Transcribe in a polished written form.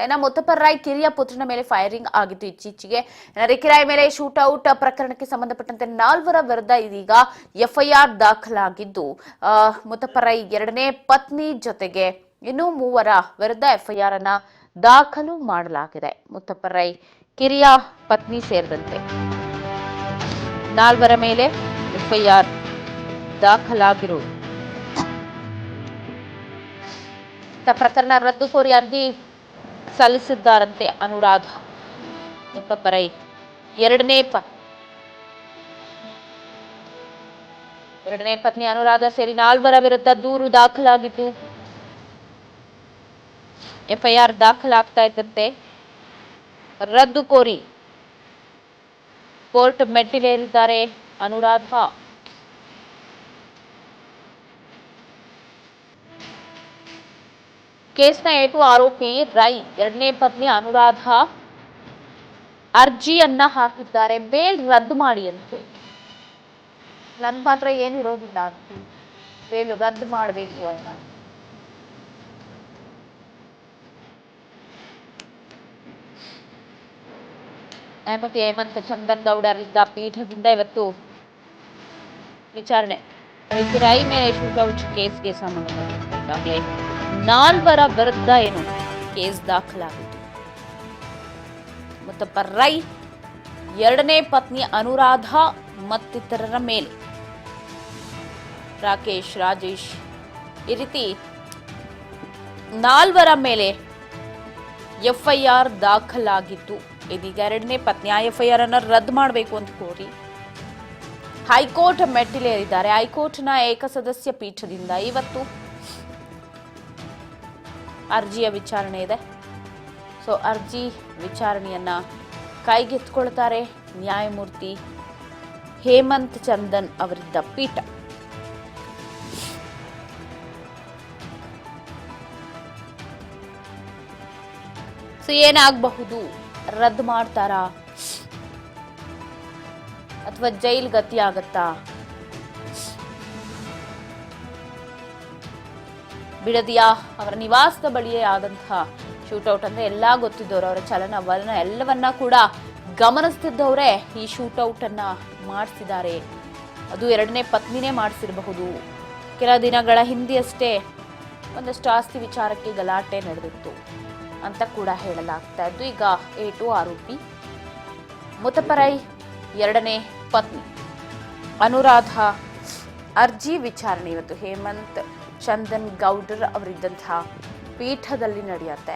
ಇನ್ನು ಮುತ್ತಪ್ಪರ್ ರಾಯ್ ಕಿರಿಯ ಪುತ್ರನ ಮೇಲೆ ಫೈರಿಂಗ್ ಆಗಿತ್ತು ಇತ್ತೀಚೆಗೆ. ರಿಕಿರಾಯ್ ಮೇಲೆ ಶೂಟೌಟ್ ಪ್ರಕರಣಕ್ಕೆ ಸಂಬಂಧಪಟ್ಟಂತೆ 4 ವಿರುದ್ಧ ಇದೀಗ ಎಫ್ಐಆರ್ ದಾಖಲಾಗಿದ್ದು, ಮುತ್ತಪ್ಪರ್ ರಾಯ್ ಎರಡನೇ ಪತ್ನಿ ಜೊತೆಗೆ ಇನ್ನೂ 3 ವಿರುದ್ಧ ಎಫ್ಐಆರ್ ಅನ್ನ ದಾಖಲು ಮಾಡಲಾಗಿದೆ. ಮುತ್ತಪ್ಪರ್ ರಾಯ್ ಕಿರಿಯ ಪತ್ನಿ ಸೇರಿದಂತೆ 4 ಮೇಲೆ ಎಫ್ಐಆರ್ ದಾಖಲಾಗಿರುವುದು. ಪ್ರಕರಣ ರದ್ದು ಕೋರಿ ಅರ್ಜಿ ಸಲ್ಲಿಸಿದ್ದಾರಂತೆ ಅನುರಾಧ. ಮುತ್ತಪ್ಪರ್ ರಾಯ್ ಎರಡನೇ ಪತ್ನಿ ಅನುರಾಧ ಸೇರಿ 4 ವಿರುದ್ಧ ದೂರು ದಾಖಲಾಗಿದ್ದು, ಎಫ್ಐಆರ್ ದಾಖಲಾಗ್ತಾ ಇದ್ದಂತೆ ರದ್ದು ಕೋರಿ ಕೋರ್ಟ್ ಮೆಟ್ಟಿಲೇರಿದ್ದಾರೆ ಅನುರಾಧ. ಕೇಸ್ನ ಏಟು ಆರೋಪಿ ರಾಯ್ ಎರಡನೇ ಪತ್ನಿ ಅನುರಾಧ ಅರ್ಜಿಯನ್ನ ಹಾಕಿದ್ದಾರೆ ಬೇಲ್ ರದ್ದು ಮಾಡಿ ಅಂತ. ನನ್ನ ಮಾತ್ರ ಏನಿರೋದಿಲ್ಲ ಅಂತ, ಬೇಲ್ ರದ್ದು ಮಾಡಬೇಕು ಅಂತ. ನ್ಯಾಯಮೂರ್ತಿ ಹೇಮಂತ್ ಚಂದನ್ ಗೌಡ ಅವರಿದ್ದ ಪೀಠದಿಂದ ಇವತ್ತು ವಿಚಾರಣೆ. ರಾಯ್ ಮೇಲೆ ಶೂಟೌಟ್ ಕೇಸ್ಗೆ ಸಂಬಂಧಪಟ್ಟಂತೆ 4 ವಿರುದ್ಧ ಕೇಸ್ ದಾಖಲಾಗಿತ್ತು. ಮುತ್ತಪ್ಪರ್ ರಾಯ್ ಎರಡನೇ ಪತ್ನಿ ಅನುರಾಧ ಮತ್ತಿತರರ ಮೇಲೆ ರಾಕೇಶ್, ರಾಜೇಶ್ ಈ ರೀತಿ 4 ಮೇಲೆ ಎಫ್ಐಆರ್ ದಾಖಲಾಗಿತ್ತು. ಇದೀಗ ಎರಡನೇ ಪತ್ನಿ ಎಫ್ಐಆರ್ ಅನ್ನು ರದ್ದು ಮಾಡಬೇಕು ಅಂತ ಕೋರಿ ಹೈಕೋರ್ಟ್ ಮೆಟ್ಟಿಲೇರಿದ್ದಾರೆ. ಹೈಕೋರ್ಟ್ನ ಏಕಸದಸ್ಯ ಪೀಠದಿಂದ ಇವತ್ತು ಅರ್ಜಿಯ ವಿಚಾರಣೆ ಇದೆ. ಅರ್ಜಿ ವಿಚಾರಣೆಯನ್ನ ಕೈಗೆತ್ತಿಕೊಳ್ತಾರೆ ನ್ಯಾಯಮೂರ್ತಿ ಹೇಮಂತ್ ಚಂದನ್ ಅವರಿದ್ದ ಪೀಠ. ಏನಾಗಬಹುದು? ರದ್ದು ಮಾಡ್ತಾರಾ ಅಥವಾ ಜೈಲ್ ಗತಿ ಆಗತ್ತಾ? ಬಿಡದಿಯ ಅವರ ನಿವಾಸದ ಬಳಿಯೇ ಆದಂತಹ ಶೂಟೌಟ್ ಅಂದ್ರೆ ಎಲ್ಲಾ ಗೊತ್ತಿದ್ದವರು, ಅವರ ಚಲನವಲನ ಎಲ್ಲವನ್ನ ಕೂಡ ಗಮನಿಸ್ತಿದ್ದವರೇ ಈ ಶೂಟೌಟ್ ಅನ್ನ ಮಾಡಿಸಿದ್ದಾರೆ. ಅದು ಎರಡನೇ ಪತ್ನಿನೇ ಮಾಡಿಸಿರಬಹುದು. ಕೆಲ ದಿನಗಳ ಹಿಂದೆಯಷ್ಟೇ ಒಂದಷ್ಟು ಆಸ್ತಿ ವಿಚಾರಕ್ಕೆ ಗಲಾಟೆ ನಡೆದಿತ್ತು ಅಂತ ಕೂಡ ಹೇಳಲಾಗ್ತಾ ಇದ್ದು. ಈಗ ಏಟು ಆರೋಪಿ ಮುತ್ತಪ್ಪರ್ ರಾಯ್ ಎರಡನೇ ಪತ್ನಿ ಅನುರಾಧ ಅರ್ಜಿ ವಿಚಾರಣೆ ಇವತ್ತು ಹೇಮಂತ್ ಚಂದನ್ ಗೌಡರ್ ಅವರಿದ್ದಂತಹ ಪೀಠದಲ್ಲಿ ನಡೆಯುತ್ತೆ.